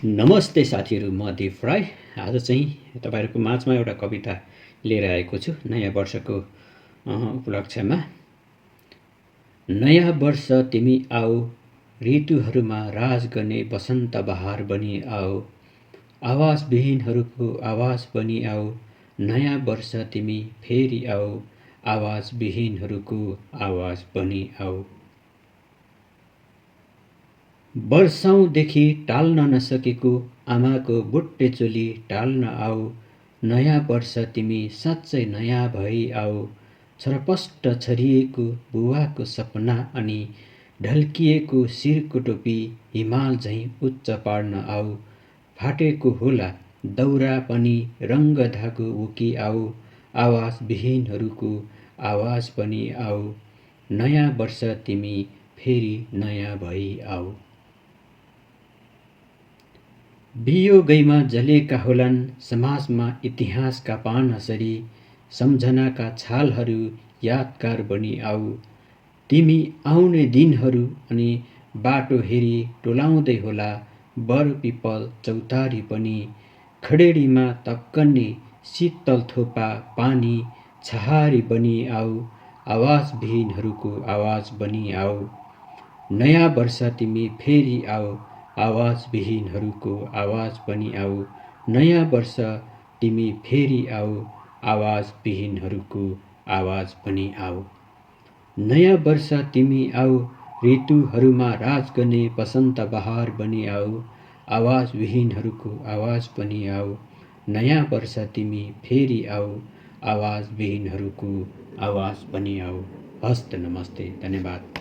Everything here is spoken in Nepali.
नमस्ते साथीहरू, म दीप राई। आज चाहिँ तपाईँहरूको माझमा एउटा कविता लिएर आएको छु नयाँ वर्षको उपलक्ष्यमा। नयाँ वर्ष तिमी आऊ, ऋतुहरूमा राज गर्ने वसन्त बहार बनी आऊ, आवाजविहीनहरूको आवाज बनी आऊ। नयाँ वर्ष तिमी फेरि आऊ, आवाजविहीनहरूको आवाज बनी आऊ। वर्षौंदेखि टाल्न नसकेको आमाको बुट्टे चोली टाल्न आऊ। नयाँ वर्ष तिमी साँच्चै नयाँ भई आऊ। छरपष्ट छरिएको बुवाको सपना अनि ढल्किएको शिरको टोपी हिमाल झैँ उच्च पार्न आऊ। फाटेको होला दौरा पनि रङ्ग धागो बोकी आऊ, आवाजविहीनहरूको आवाज बनी आऊ। नयाँ वर्ष तिमी फेरि नयाँ भई आऊ। वियोगैमा जलेका होलान् समाजमा इतिहासका पानासरी, सम्झनाका छालहरू यादगार बनी आऊ। तिमी आउने दिनहरू अनि बाटो हेरी टोलाउँदै होला बर पिपल चौतारी पनि। खडेरीमा तक्कने शीतल थोपा पानी छहारी बनी आऊ, आवाजविहीनहरूको आवाज बनी आऊ। नयाँ वर्ष तिमी फेरि आऊ, आवाजविहीनहरूको आवाज बनी आऊ। नयाँ वर्ष तिमी फेरि आऊ, आवाजविहीनहरूको आवाज बनी आऊ। नयाँ वर्ष तिमी आऊ, ऋतुहरूमा राज गर्ने वसन्त बहार बनी आऊ, आवाजविहीनहरूको आवाज बनी आऊ। नयाँ वर्ष तिमी फेरि आऊ, आवाजविहीनहरूको आवाज बनी आऊ। हस्त नमस्ते, धन्यवाद।